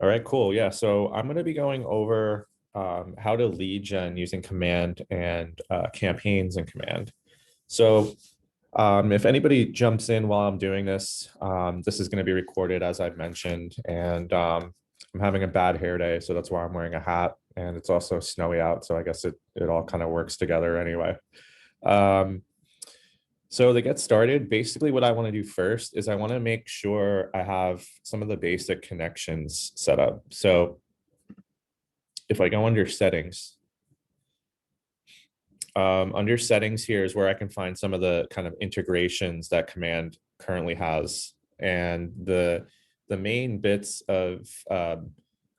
All right, cool. Yeah, so I'm going to be going over how to lead gen using command and campaigns in command. So if anybody jumps in while I'm doing this, this is going to be recorded as I've mentioned, and I'm having a bad hair day, so that's why I'm wearing a hat, and it's also snowy out, so I guess it all kind of works together anyway. So to get started, basically what I want to do first is I want to make sure I have some of the basic connections set up. So if I go under settings here is where I can find some of the kind of integrations that command currently has. And the main bits of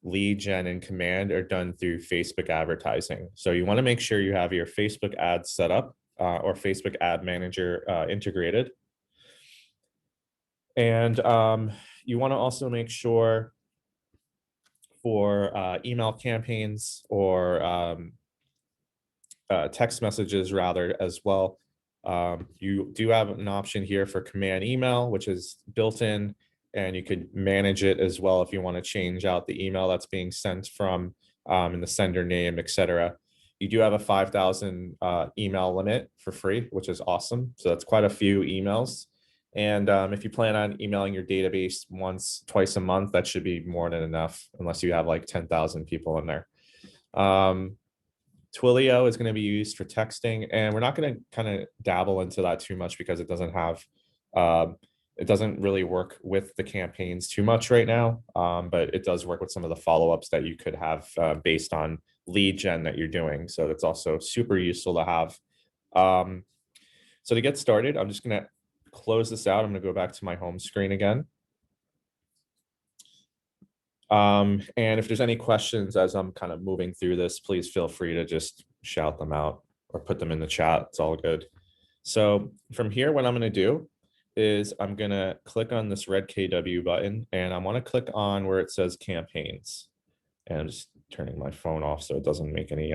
lead gen and command are done through Facebook advertising. So you want to make sure you have your Facebook ads set up or Facebook ad manager integrated. And you want to also make sure for email campaigns or text messages rather as well. You do have an option here for command email, which is built in, and you could manage it as well if you want to change out the email that's being sent from and the sender name, etc. You do have a 5,000 email limit for free, which is awesome. So that's quite a few emails. And if you plan on emailing your database twice a month, that should be more than enough, unless you have like 10,000 people in there. Twilio is going to be used for texting, and we're not going to kind of dabble into that too much because it doesn't have, it doesn't really work with the campaigns too much right now, but it does work with some of the follow-ups that you could have based on lead gen that you're doing. So that's also super useful to have. So to get started, I'm just going to close this out. I'm going to go back to my home screen again. And if there's any questions as I'm kind of moving through this, please feel free to just shout them out or put them in the chat. It's all good. So from here, what I'm going to do is I'm going to click on this red KW button, and I want to click on where it says campaigns. And I'm just turning my phone off so it doesn't make any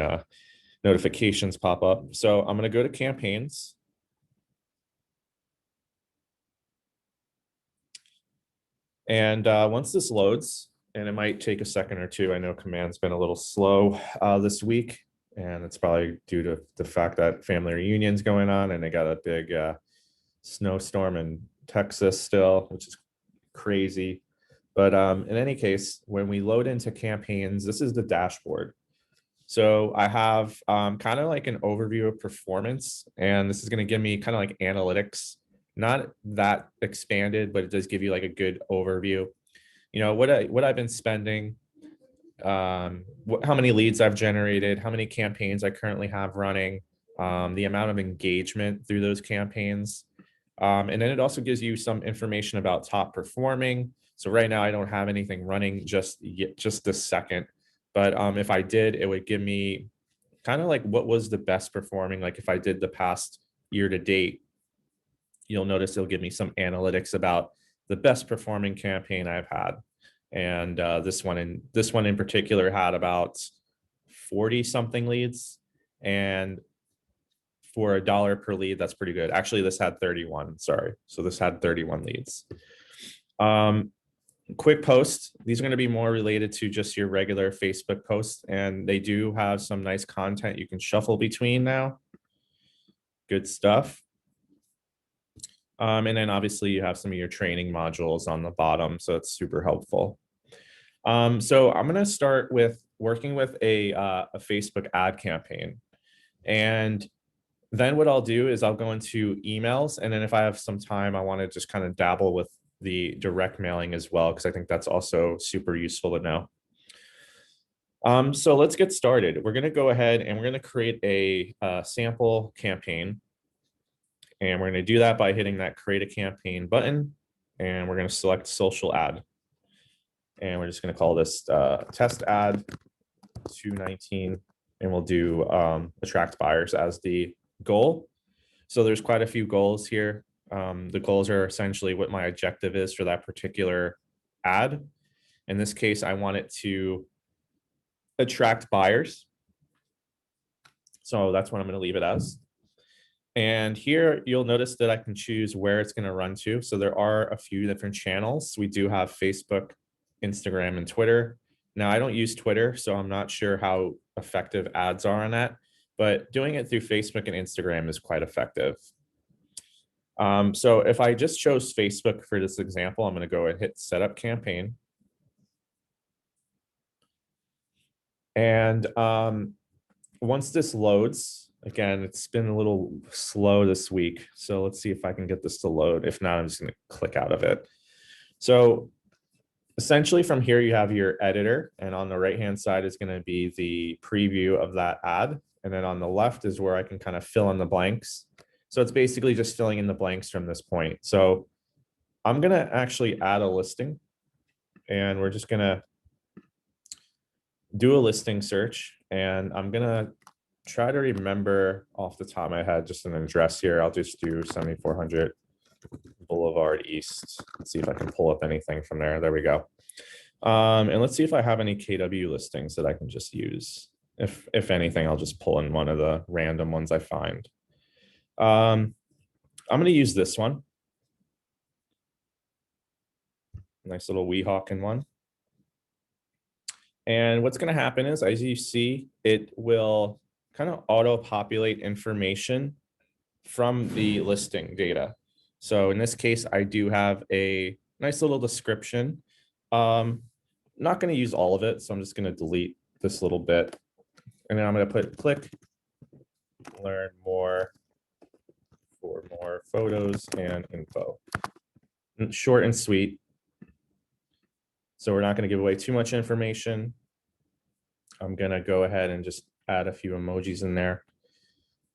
notifications pop up. So I'm going to go to campaigns. And once this loads, and it might take a second or two, I know command's been a little slow this week, and it's probably due to the fact that family reunion's going on, and they got a big snowstorm in Texas still, which is crazy. But in any case, when we load into campaigns, this is the dashboard. So I have kind of like an overview of performance, and this is going to give me kind of like analytics. Not that expanded, but it does give you like a good overview. You know, what I've been spending, how many leads I've generated, how many campaigns I currently have running, the amount of engagement through those campaigns. And then it also gives you some information about top performing. So right now I don't have anything running just this second, but if I did, it would give me kind of like what was the best performing. Like if I did the past year to date, you'll notice it'll give me some analytics about the best performing campaign I've had. And this one in particular had about 40 something leads, and for $1 per lead, that's pretty good. Actually, this had 31, sorry. So this had 31 leads. Quick posts. These are going to be more related to just your regular Facebook posts, and they do have some nice content you can shuffle between now. Good stuff. And then obviously you have some of your training modules on the bottom, so it's super helpful. So I'm going to start with working with a Facebook ad campaign. And then what I'll do is I'll go into emails. And then if I have some time, I want to just kind of dabble with the direct mailing as well, because I think that's also super useful to know. So let's get started. We're going to go ahead and we're going to create a sample campaign. And we're going to do that by hitting that create a campaign button. And we're going to select social ad. And we're just going to call this test ad 219. And we'll do attract buyers as the goal. So there's quite a few goals here. The goals are essentially what my objective is for that particular ad. In this case, I want it to attract buyers. So that's what I'm going to leave it as. And here you'll notice that I can choose where it's going to run to. So there are a few different channels. We do have Facebook, Instagram and Twitter. Now, I don't use Twitter, so I'm not sure how effective ads are on that, but doing it through Facebook and Instagram is quite effective. So if I just chose Facebook for this example, I'm going to go and hit setup campaign. And once this loads, again, it's been a little slow this week. So let's see if I can get this to load. If not, I'm just going to click out of it. So essentially from here, you have your editor, and on the right-hand side is going to be the preview of that ad. And then on the left is where I can kind of fill in the blanks. So it's basically just filling in the blanks from this point. So I'm going to actually add a listing, and we're just going to do a listing search, and I'm going to try to remember off the top of my head just an address here. I'll just do 7400 Boulevard East. Let's see if I can pull up anything from there. There we go. And let's see if I have any KW listings that I can just use. If anything, I'll just pull in one of the random ones I find. I'm going to use this one. Nice little Weehawken one. And what's going to happen is, as you see, it will kind of auto-populate information from the listing data. So in this case, I do have a nice little description. I'm not going to use all of it, so I'm just going to delete this little bit. And then I'm going to put click, learn more for more photos and info. Short and sweet. So we're not going to give away too much information. I'm going to go ahead and just add a few emojis in there.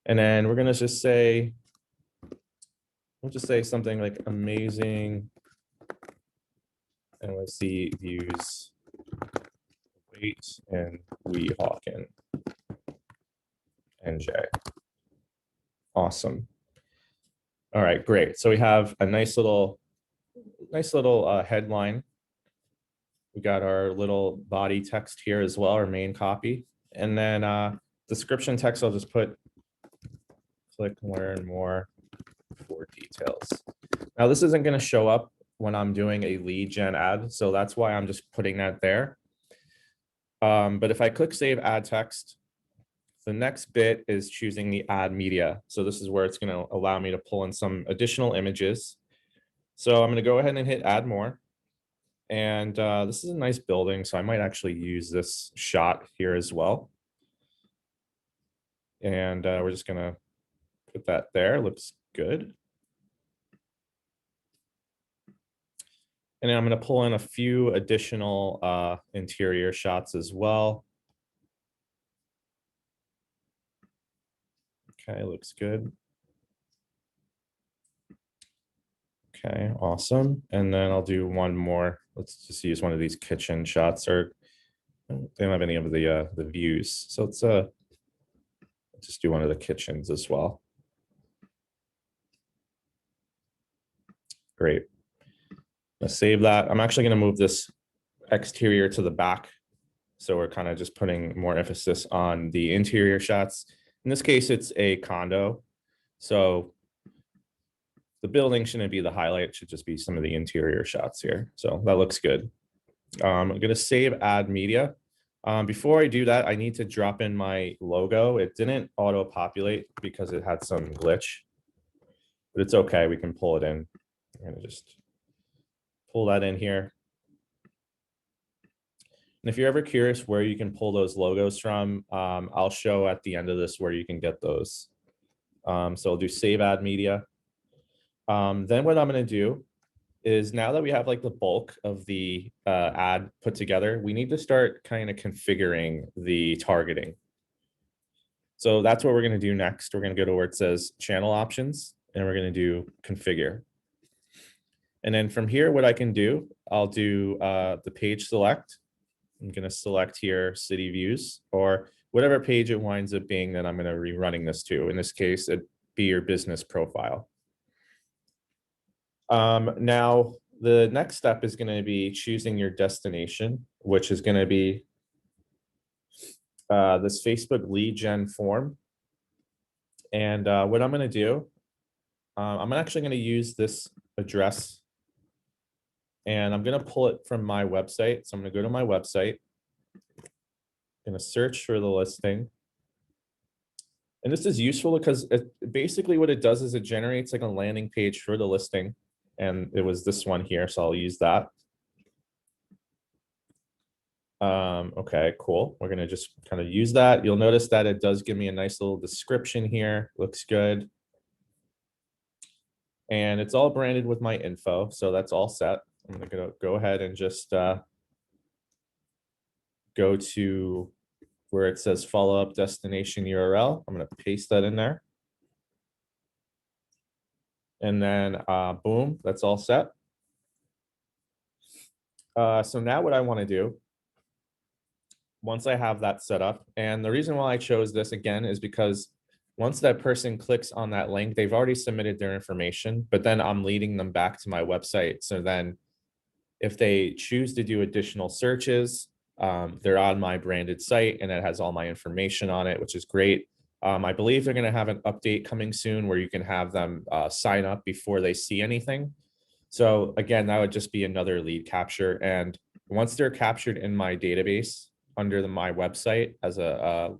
And then we're going to just say, we'll just say something like amazing NYC views, wait, and Weehawken, NJ. Awesome. All right, great. So we have a nice little headline. We got our little body text here as well, our main copy. And then description text, I'll just put click learn more for details. Now this isn't going to show up when I'm doing a lead gen ad, so that's why I'm just putting that there. But if I click save ad text, the next bit is choosing the ad media. So this is where it's going to allow me to pull in some additional images. So I'm going to go ahead and hit add more. And this is a nice building, so I might actually use this shot here as well. And we're just going to put that there. Looks good. And then I'm going to pull in a few additional interior shots as well. Okay, looks good. Okay, awesome. And then I'll do one more. Let's just use one of these kitchen shots, or they don't have any of the views. So let's just do one of the kitchens as well. Great. Let's save that. I'm actually going to move this exterior to the back. So we're kind of just putting more emphasis on the interior shots. In this case, it's a condo. So the building shouldn't be the highlight. It should just be some of the interior shots here. So that looks good. I'm going to save ad media. Before I do that, I need to drop in my logo. It didn't auto-populate because it had some glitch, but it's okay. We can pull it in. I'm going to just pull that in here. And if you're ever curious where you can pull those logos from, I'll show at the end of this where you can get those. So I'll do save ad media. Then what I'm going to do is, now that we have like the bulk of the ad put together, we need to start kind of configuring the targeting. So that's what we're going to do next. We're going to go to where it says channel options, and we're going to do configure. And then from here, what I can do, I'll do the page select. I'm going to select here city views, or whatever page it winds up being that I'm going to be running this to. In this case, it'd be your business profile. Now, the next step is going to be choosing your destination, which is going to be this Facebook lead gen form. And what I'm going to do, I'm actually going to use this address and I'm going to pull it from my website. So I'm going to go to my website, going to search for the listing. And this is useful because basically what it does is it generates like a landing page for the listing. And it was this one here, so I'll use that. Okay, cool. We're gonna just kind of use that. You'll notice that it does give me a nice little description here. Looks good. And it's all branded with my info, so that's all set. I'm gonna go ahead and just go to where it says follow up destination URL. I'm gonna paste that in there. And then boom, that's all set. So now what I want to do, once I have that set up, and the reason why I chose this again is because once that person clicks on that link, they've already submitted their information, but then I'm leading them back to my website. So then if they choose to do additional searches, they're on my branded site and it has all my information on it, which is great. I believe they're going to have an update coming soon where you can have them sign up before they see anything. So again, that would just be another lead capture. And once they're captured in my database under my website as a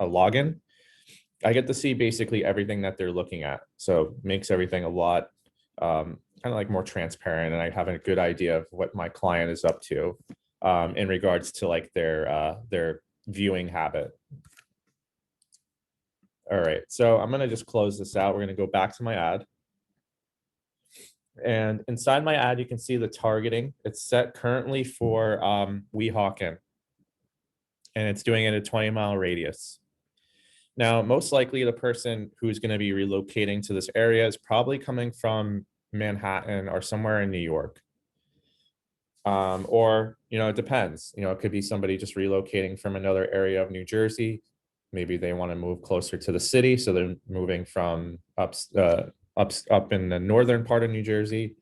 login, I get to see basically everything that they're looking at. So makes everything a lot kind of like more transparent, and I have a good idea of what my client is up to in regards to like their viewing habit. All right, so I'm gonna just close this out. We're gonna go back to my ad. And inside my ad, you can see the targeting. It's set currently for Weehawken, and it's doing it a 20-mile radius. Now, most likely the person who's going to be relocating to this area is probably coming from Manhattan or somewhere in New York. Or, it depends. It could be somebody just relocating from another area of New Jersey. Maybe they want to move closer to the city, so they're moving from up in the northern part of New Jersey.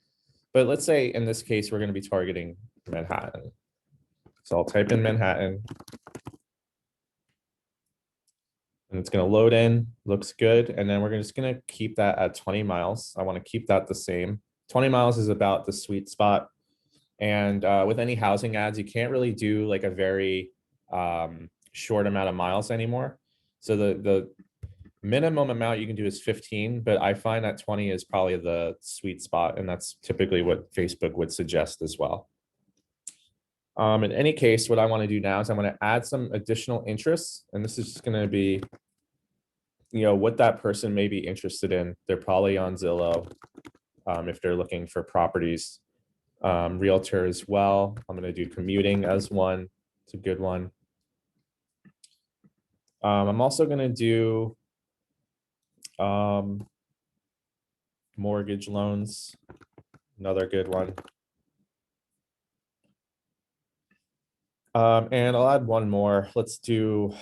But let's say in this case, we're going to be targeting Manhattan. So I'll type in Manhattan. And it's going to load in, looks good. And then we're just going to keep that at 20 miles. I want to keep that the same. 20 miles is about the sweet spot. And with any housing ads, you can't really do like a very short amount of miles anymore. So the minimum amount you can do is 15, but I find that 20 is probably the sweet spot. And that's typically what Facebook would suggest as well. In any case, what I want to do now is I want to add some additional interests. And this is just going to be, what that person may be interested in. They're probably on Zillow if they're looking for properties. Realtor as well. I'm going to do commuting as one. It's a good one. I'm also going to do mortgage loans. Another good one. And I'll add one more. Let's do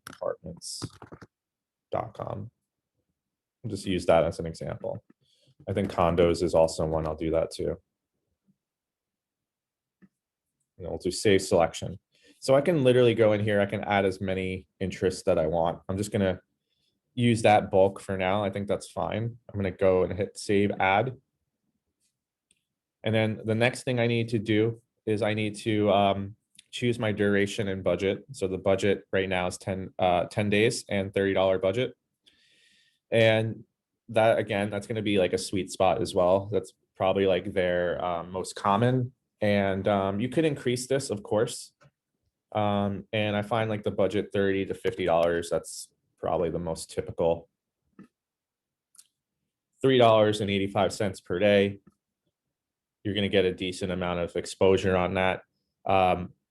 apartments.com. I'll just use that as an example. I think condos is also one. I'll do that too. And we'll do save selection. So I can literally go in here. I can add as many interests that I want. I'm just going to use that bulk for now. I think that's fine. I'm going to go and hit save ad. And then the next thing I need to do is I need to choose my duration and budget. So the budget right now is 10 days and $30 budget. And that, again, that's going to be like a sweet spot as well. That's probably like their most common. And you could increase this, of course. And I find like the budget $30 to $50, that's probably the most typical. $3.85 per day. You're going to get a decent amount of exposure on that.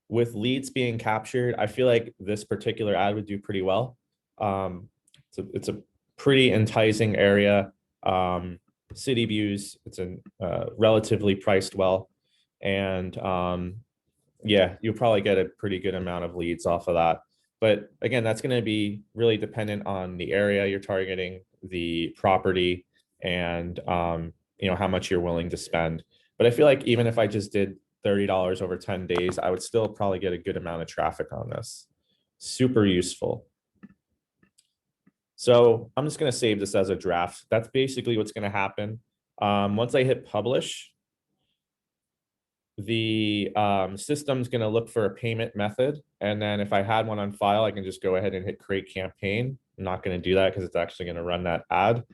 With leads being captured, I feel like this particular ad would do pretty well. It's a pretty enticing area. City views, it's a relatively priced well. And yeah, you'll probably get a pretty good amount of leads off of that. But again, that's going to be really dependent on the area you're targeting, the property, and how much you're willing to spend. But I feel like even if I just did $30 over 10 days, I would still probably get a good amount of traffic on this. Super useful. So I'm just going to save this as a draft. That's basically what's going to happen. Once I hit publish, the system's going to look for a payment method. And then if I had one on file, I can just go ahead and hit create campaign. I'm not going to do that because it's actually going to run that ad.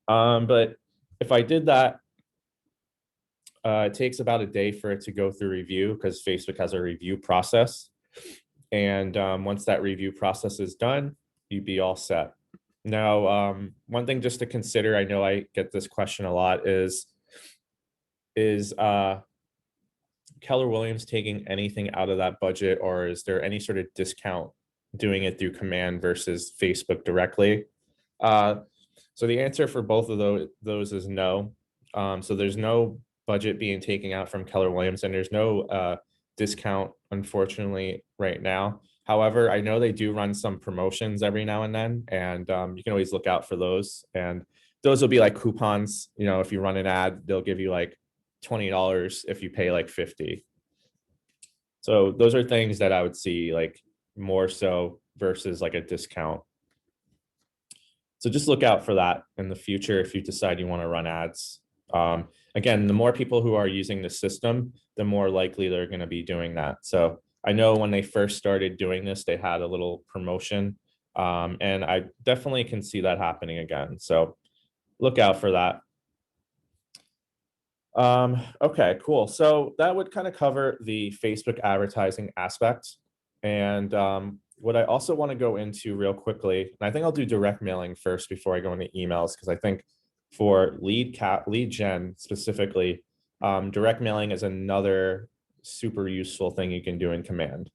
But if I did that, it takes about a day for it to go through review because Facebook has a review process. And once that review process is done, you'd be all set. Now, one thing just to consider, I know I get this question a lot, is Keller Williams taking anything out of that budget, or is there any sort of discount doing it through Command versus Facebook directly? So the answer for both of those is no. So there's no budget being taken out from Keller Williams, and there's no discount, unfortunately, right now. However, I know they do run some promotions every now and then, and you can always look out for those. And those will be like coupons. You know, if you run an ad, they'll give you like $20 if you pay like 50. So those are things that I would see like more so versus like a discount. So just look out for that in the future if you decide you want to run ads. Again, the more people who are using the system, the more likely they're going to be doing that. So I know when they first started doing this, they had a little promotion, and I definitely can see that happening again. So look out for that. Okay, cool. So that would kind of cover the Facebook advertising aspect. And what I also want to go into real quickly, and I think I'll do direct mailing first before I go into emails, because I think for lead gen specifically, direct mailing is another super useful thing you can do in Command.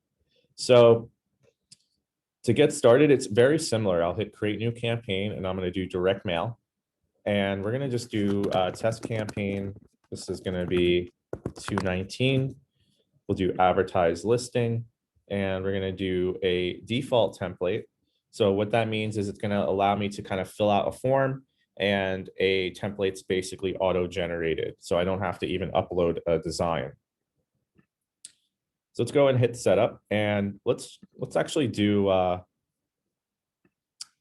So to get started, it's very similar. I'll hit create new campaign, and I'm going to do direct mail. And we're going to just do test campaign. This is going to be 219. We'll do advertise listing, and we're going to do a default template. So what that means is it's going to allow me to kind of fill out a form, and a template's basically auto-generated. So I don't have to even upload a design. So let's go and hit setup, and let's actually do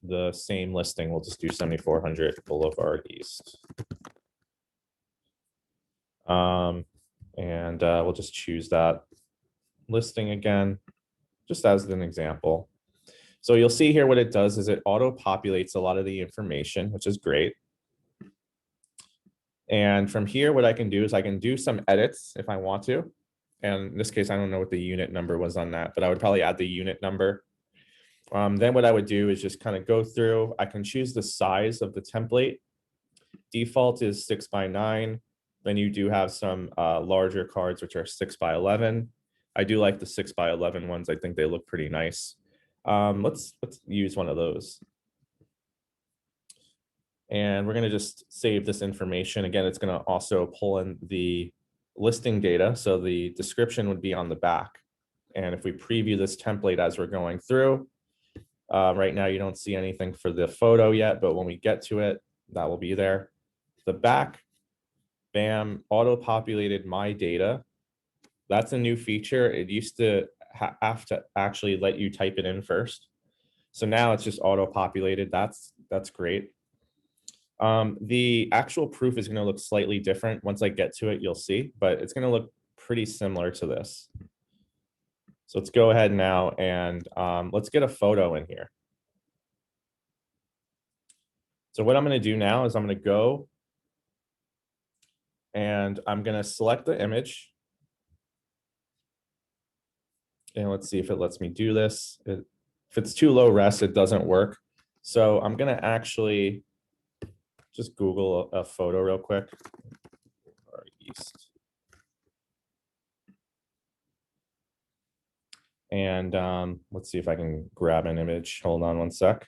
the same listing. We'll just do 7400 Boulevard East. And we'll just choose that listing again, just as an example. So you'll see here what it does is it auto-populates a lot of the information, which is great. And from here, what I can do is I can do some edits if I want to. And in this case, I don't know what the unit number was on that, but I would probably add the unit number. Then what I would do is just kind of go through. I can choose the size of the template. Default is 6x9. Then you do have some larger cards, which are 6x11. I do like the 6x11 ones. I think they look pretty nice. Let's use one of those. And we're going to just save this information. Again, it's going to also pull in the listing data. So the description would be on the back. And if we preview this template as we're going through, right now you don't see anything for the photo yet, but when we get to it, that will be there. The back, bam, auto-populated my data. That's a new feature. It used to have to actually let you type it in first. So now it's just auto-populated. That's great. The actual proof is going to look slightly different. Once I get to it, you'll see, but it's going to look pretty similar to this. So let's go ahead now and let's get a photo in here. So what I'm going to do now is I'm going to go and I'm going to select the image. And let's see if it lets me do this. If it's too low res, it doesn't work. So I'm going to actually just Google a photo real quick. East. And let's see if I can grab an image. Hold on one sec.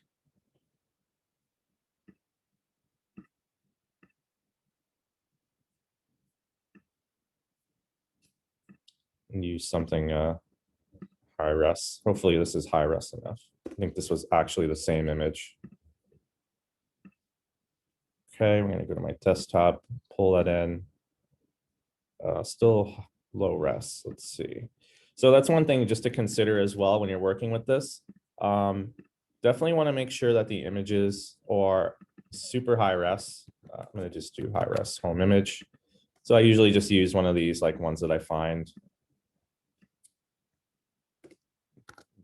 And use something high res. Hopefully this is high res enough. I think this was actually the same image. Okay, I'm gonna go to my desktop, pull that in. Still low res, let's see. So that's one thing just to consider as well when you're working with this. Definitely wanna make sure that the images are super high res. I'm going to just do high res home image. So I usually just use one of these like ones that I find.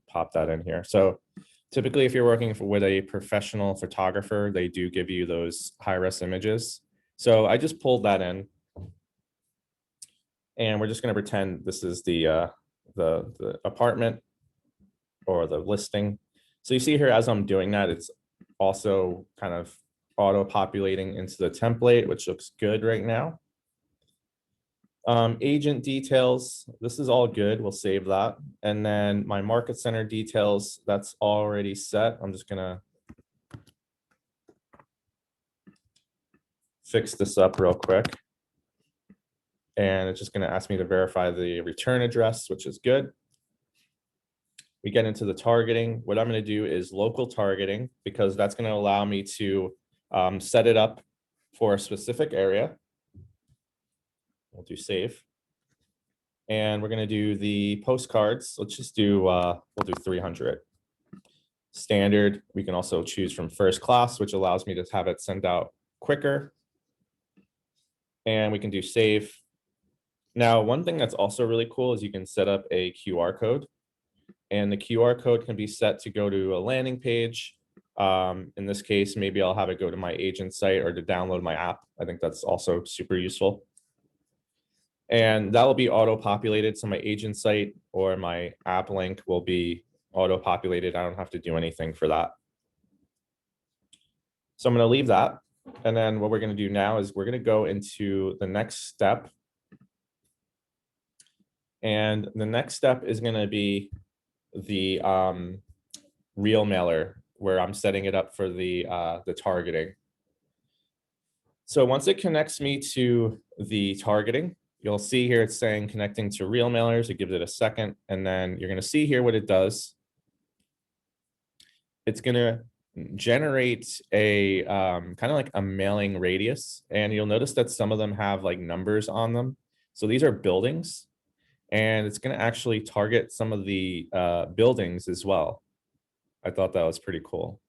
Pop that in here. So typically if you're working with a professional photographer, they do give you those high res images. So I just pulled that in. And we're just going to pretend this is the apartment or the listing. So you see here, as I'm doing that, it's also kind of auto-populating into the template, which looks good right now. Agent details, this is all good. We'll save that. And then my market center details, that's already set. I'm just gonna fix this up real quick. And it's just gonna ask me to verify the return address, which is good. We get into the targeting. What I'm gonna do is local targeting, because that's gonna allow me to set it up for a specific area. We'll do save. And we're going to do the postcards. Let's just do, we'll do 300. Standard. We can also choose from first class, which allows me to have it sent out quicker. And we can do save. Now, one thing that's also really cool is you can set up a QR code. And the QR code can be set to go to a landing page. In this case, maybe I'll have it go to my agent site or to download my app. I think that's also super useful. And that will be auto-populated. So my agent site or my app link will be auto-populated. I don't have to do anything for that. So I'm going to leave that. And then what we're going to do now is we're going to go into the next step. And the next step is going to be the reel mailer, where I'm setting it up for the targeting. So once it connects me to the targeting, you'll see here it's saying connecting to reel mailers. It gives it a second, and then you're going to see here what it does. It's going to generate a kind of like a mailing radius, and you'll notice that some of them have like numbers on them. So these are buildings, and it's going to actually target some of the buildings as well. I thought that was pretty cool.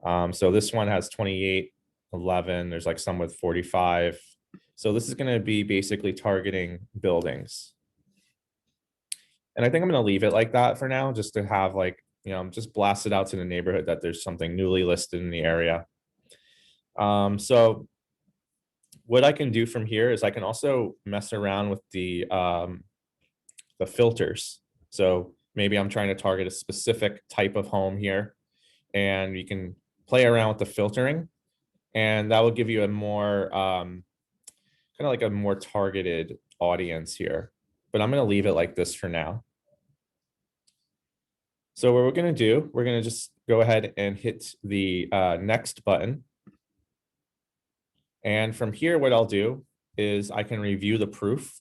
So this one has 28, 11. There's like some with 45. So this is going to be basically targeting buildings. And I think I'm going to leave it like that for now, just to have like, you know, just blast it out to the neighborhood that there's something newly listed in the area. So what I can do from here is I can also mess around with the filters. So maybe I'm trying to target a specific type of home here, and you can play around with the filtering, and that will give you a more kind of like a more targeted audience here. But I'm going to leave it like this for now. So what we're going to do, we're going to just go ahead and hit the next button. And from here, what I'll do is I can review the proof.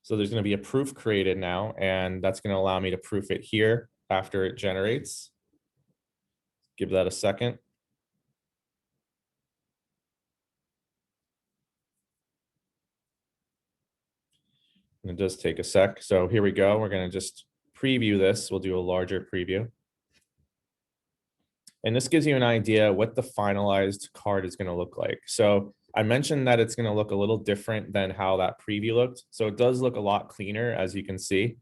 So there's going to be a proof created now, and that's going to allow me to proof it here after it generates. Give that a second. And it does take a sec. So here we go. We're going to just preview this. We'll do a larger preview. And this gives you an idea what the finalized card is going to look like. So I mentioned that it's going to look a little different than how that preview looked. So it does look a lot cleaner, as you can see.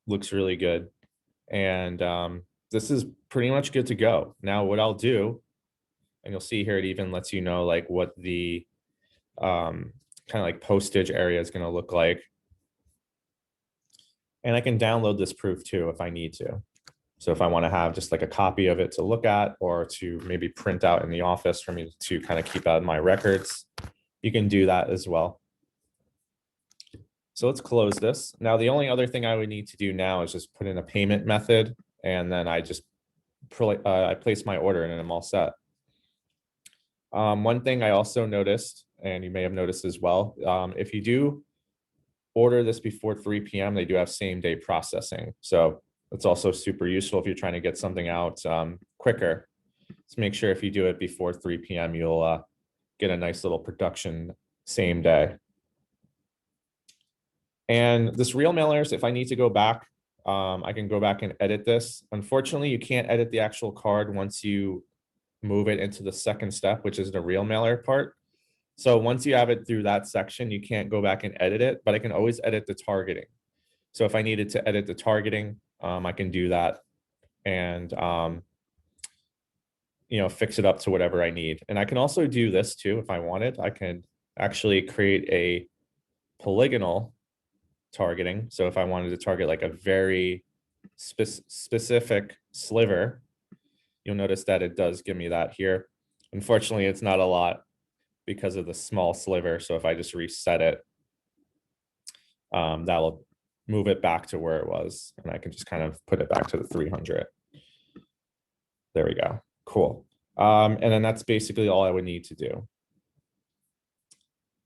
Looks really good. And this is pretty much good to go. Now what I'll do, and you'll see here, it even lets you know like what the kind of like postage area is going to look like. And I can download this proof too if I need to. So if I want to have just like a copy of it to look at, or to maybe print out in the office for me to kind of keep out in my records, you can do that as well. So let's close this. Now, the only other thing I would need to do now is just put in a payment method, and then I just I place my order and I'm all set. One thing I also noticed, and you may have noticed as well, if you do order this before 3 p.m., they do have same day processing. So it's also super useful if you're trying to get something out quicker. So make sure if you do it before 3 p.m., you'll get a nice little production same day. And this reel mailers, if I need to go back, I can go back and edit this. Unfortunately, you can't edit the actual card once you move it into the second step, which is the real mailer part. So once you have it through that section, you can't go back and edit it, but I can always edit the targeting. So if I needed to edit the targeting, I can do that and fix it up to whatever I need. And I can also do this too if I wanted. I can actually create a polygonal targeting. So if I wanted to target like a very specific sliver, you'll notice that it does give me that here. Unfortunately, it's not a lot because of the small sliver. So if I just reset it, that will move it back to where it was. And I can just kind of put it back to the 300. There we go. Cool. And then that's basically all I would need to do.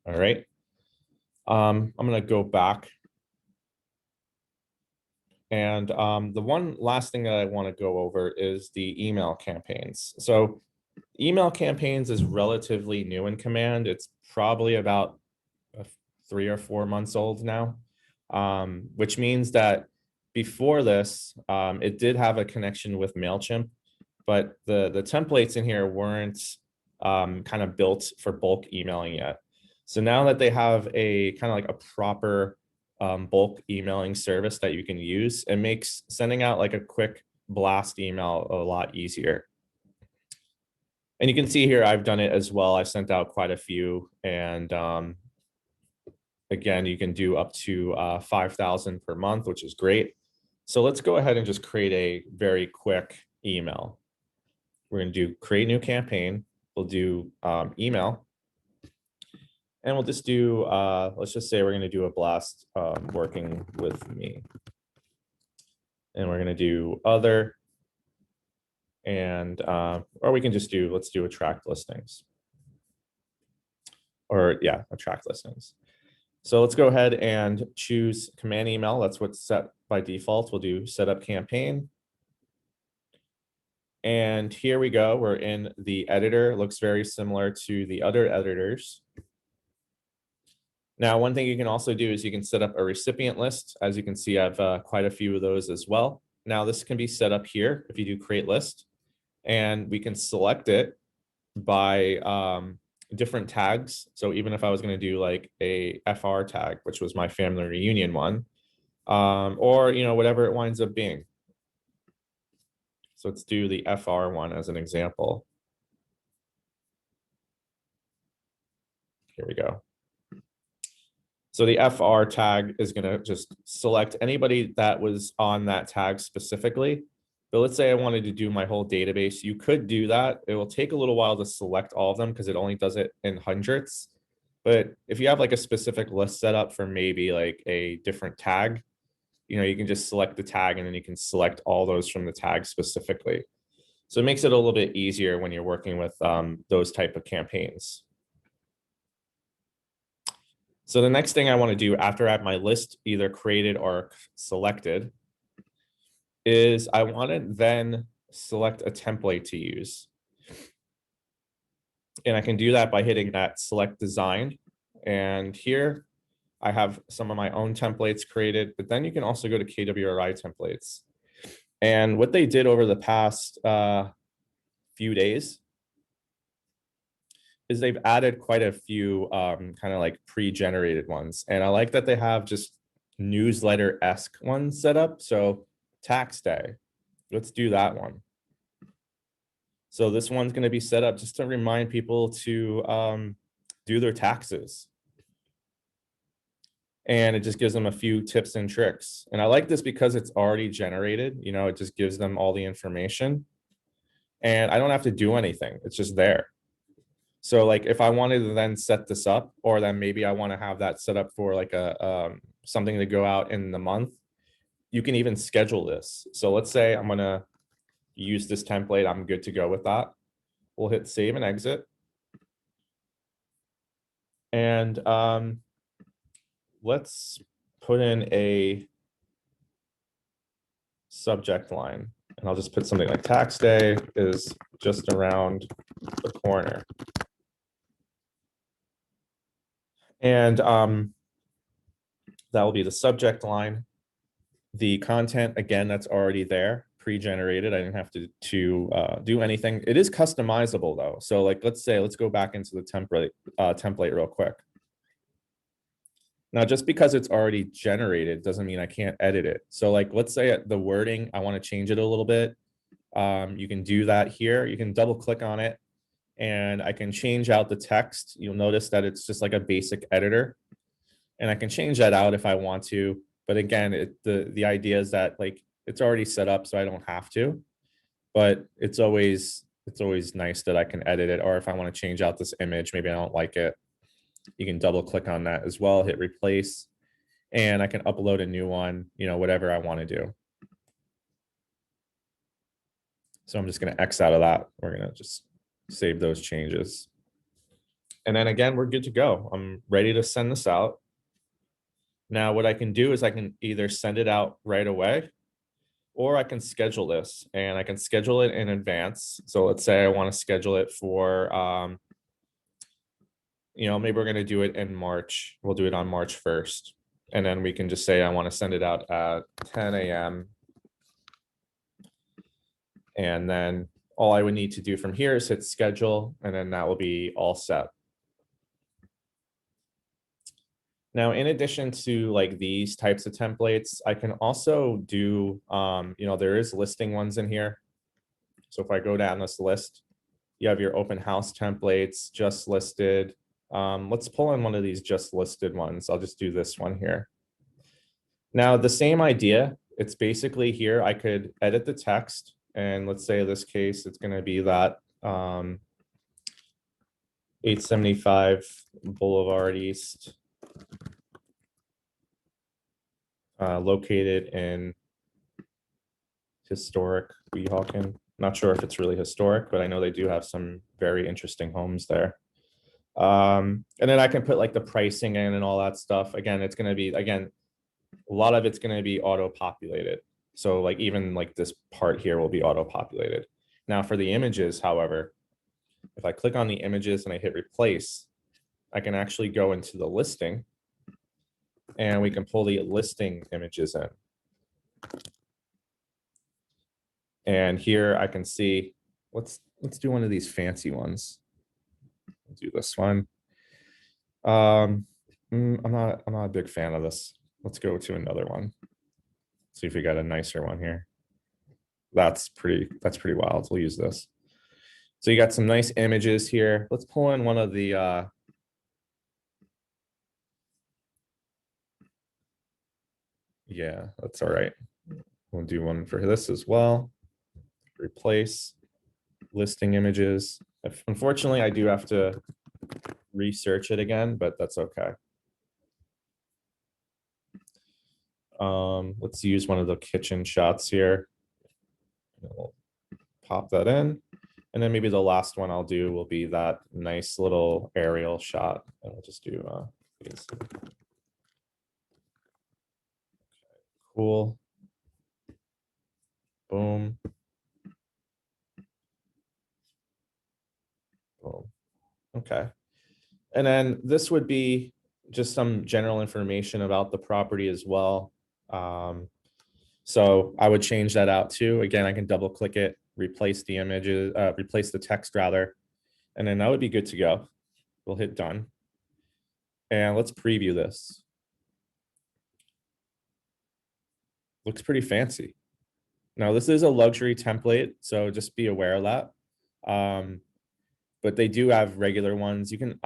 All right. I'm going to go back. And the one last thing that I want to go over is the email campaigns. So email campaigns is relatively new in Command. It's probably about 3 or 4 months old now, which means that before this, it did have a connection with MailChimp, but the templates in here weren't kind of built for bulk emailing yet. So now that they have a kind of like a proper bulk emailing service that you can use, it makes sending out like a quick blast email a lot easier. And you can see here, I've done it as well. I sent out quite a few. And again, you can do up to 5,000 per month, which is great. So let's go ahead and just create a very quick email. We're going to do create new campaign. We'll do email. And we'll just do, let's just say we're going to do a blast working with me. And we're going to do other. And, or we can just do, let's do attract listings. Or yeah, attract listings. So let's go ahead and choose command email. That's what's set by default. We'll do setup campaign. And here we go. We're in the editor. It looks very similar to the other editors. Now, one thing you can also do is you can set up a recipient list. As you can see, I have quite a few of those as well. Now, this can be set up here if you do create list, and we can select it by different tags. So even if I was going to do like a FR tag, which was my family reunion one, or whatever it winds up being. So let's do the FR one as an example. Here we go. So the FR tag is going to just select anybody that was on that tag specifically. But let's say I wanted to do my whole database. You could do that. It will take a little while to select all of them because it only does it in hundreds. But if you have like a specific list set up for maybe like a different tag, you can just select the tag and then you can select all those from the tag specifically. So it makes it a little bit easier when you're working with those type of campaigns. So the next thing I want to do after I have my list either created or selected is I want to then select a template to use. And I can do that by hitting that select design. And here I have some of my own templates created, but then you can also go to KWRI templates. And what they did over the past few days is they've added quite a few kind of like pre-generated ones. And I like that they have just newsletter-esque ones set up. So tax day, let's do that one. So this one's going to be set up just to remind people to do their taxes. And it just gives them a few tips and tricks. And I like this because it's already generated, it just gives them all the information. And I don't have to do anything. It's just there. So like if I wanted to then set this up, or then maybe I want to have that set up for like a something to go out in the month, you can even schedule this. So let's say I'm going to use this template. I'm good to go with that. We'll hit save and exit. And let's put in a subject line. And I'll just put something like tax day is just around the corner. And that will be the subject line. The content, again, that's already there, pre-generated. I didn't have to do anything. It is customizable though. So like, let's go back into the template real quick. Now, just because it's already generated doesn't mean I can't edit it. So like, let's say the wording, I want to change it a little bit. You can do that here. You can double click on it and I can change out the text. You'll notice that it's just like a basic editor, and I can change that out if I want to. But again, the idea is that like it's already set up, so I don't have to. But it's always nice that I can edit it. Or if I want to change out this image, maybe I don't like it, you can double click on that as well, hit replace, and I can upload a new one, whatever I want to do. So I'm just going to X out of that. We're going to just save those changes. And then again, we're good to go. I'm ready to send this out. Now, what I can do is I can either send it out right away, or I can schedule this, and I can schedule it in advance. So let's say I want to schedule it for, maybe we're going to do it in March. We'll do it on March 1st. And then we can just say I want to send it out at 10 a.m. And then all I would need to do from here is hit schedule, and then that will be all set. Now, in addition to like these types of templates, I can also do, there is listing ones in here. So if I go down this list, you have your open house templates, just listed. Let's pull in one of these just listed ones. I'll just do this one here. Now, the same idea, it's basically here, I could edit the text. And let's say in this case, it's going to be that 875 Boulevard East, located in historic Weehawken. Not sure if it's really historic, but I know they do have some very interesting homes there. And then I can put like the pricing in and all that stuff. Again, it's going to be, a lot of it's going to be auto-populated. So like even like this part here will be auto-populated. Now for the images, however, if I click on the images and I hit replace, I can actually go into the listing and we can pull the listing images in. And here I can see, let's do one of these fancy ones. I'll do this one. I'm not a big fan of this. Let's go to another one. See if we got a nicer one here. That's pretty wild. We'll use this. So you got some nice images here. Let's pull in one of the yeah, that's all right. We'll do one for this as well. Replace listing images. Unfortunately, I do have to research it again, but that's okay. Let's use one of the kitchen shots here. We'll pop that in. And then maybe the last one I'll do will be that nice little aerial shot. And we'll just do these. Cool. Boom. Boom. Okay. And then this would be just some general information about the property as well. So I would change that out too. Again, I can double click it, replace the images, replace the text rather, and then that would be good to go. We'll hit done. And let's preview this. Looks pretty fancy. Now this is a luxury template, so just be aware of that. But they do have regular ones. You could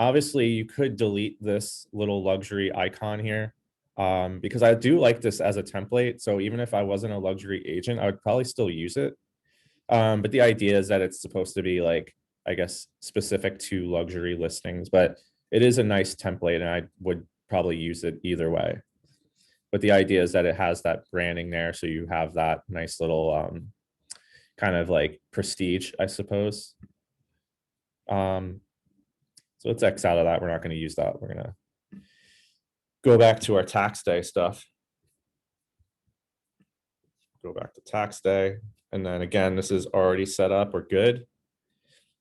delete this little luxury icon here. Because I do like this as a template. So even if I wasn't a luxury agent, I would probably still use it. But the idea is that it's supposed to be like, I guess, specific to luxury listings, but it is a nice template and I would probably use it either way. But the idea is that it has that branding there. So you have that nice little kind of like prestige, I suppose. So let's X out of that. We're not going to use that. We're going to go back to our tax day stuff. Go back to tax day. And then again, this is already set up. We're good.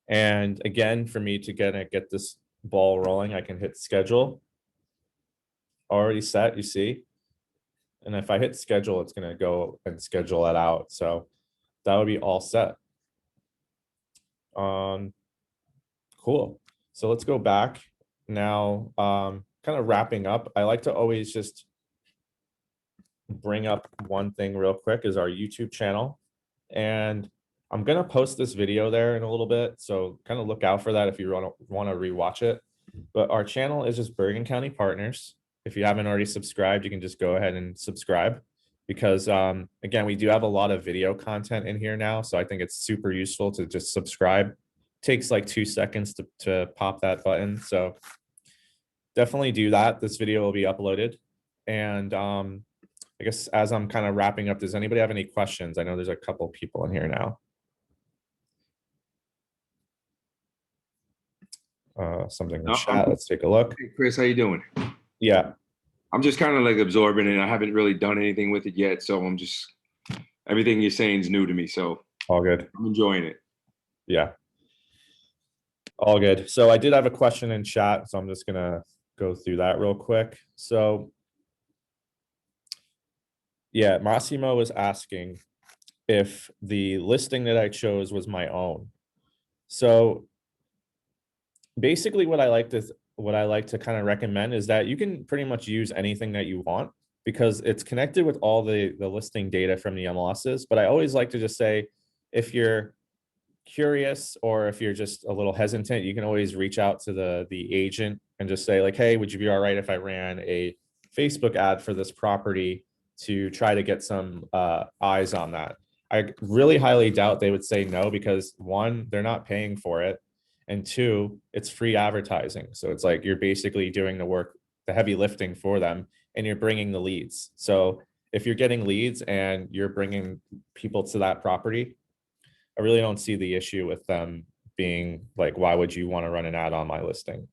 And again, for me to get this ball rolling, I can hit schedule. Already set, you see. And if I hit schedule, it's going to go and schedule it out. So that would be all set. Cool. So let's go back now. Kind of wrapping up. I like to always just bring up one thing real quick, is our YouTube channel. And I'm gonna post this video there in a little bit, so kind of look out for that if you want to rewatch it. But our channel is just Bergen County Partners. If you haven't already subscribed, you can just go ahead and subscribe, because again, we do have a lot of video content in here now, so I think it's super useful to just subscribe. Takes like 2 seconds to pop that button, so definitely do that. This video will be uploaded. And I guess as I'm kind of wrapping up, does anybody have any questions? I know there's a couple people in here now. Something in the chat. Let's take a look. Hey, Chris, how you doing? Yeah. I'm just kind of like absorbing it. I haven't really done anything with it yet, so I'm just, everything you're saying is new to me, so All good. I'm enjoying it. Yeah. All good. So I did have a question in chat, so I'm just gonna go through that real quick. So yeah, Massimo was asking if the listing that I chose was my own. So basically what I like to kind of recommend is that you can pretty much use anything that you want, because it's connected with all the listing data from the MLSs. But I always like to just say, if you're curious or if you're just a little hesitant, you can always reach out to the agent and just say like, hey, would you be all right if I ran a Facebook ad for this property to try to get some eyes on that? I really highly doubt they would say no, because one, they're not paying for it, and two, it's free advertising. So it's like you're basically doing the work, the heavy lifting for them, and you're bringing the leads. So if you're getting leads and you're bringing people to that property, I really don't see the issue with them being like, why would you want to run an ad on my listing?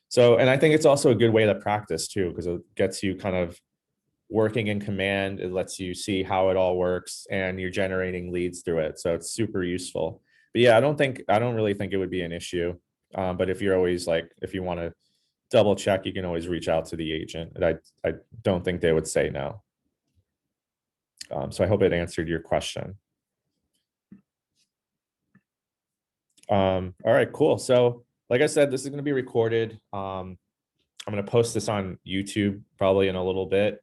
So, and I think it's also a good way to practice too, because it gets you kind of working in command. It lets you see how it all works, and you're generating leads through it. So it's super useful. But yeah, I don't really think it would be an issue. But if you're always like, if you want to double check, you can always reach out to the agent. And I don't think they would say no. So I hope it answered your question. All right, cool. So like I said, this is going to be recorded. I'm going to post this on YouTube probably in a little bit.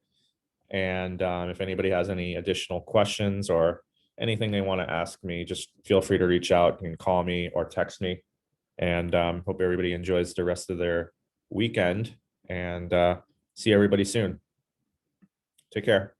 And if anybody has any additional questions or anything they want to ask me, just feel free to reach out. You can call me or text me. And hope everybody enjoys the rest of their weekend, and see everybody soon. Take care.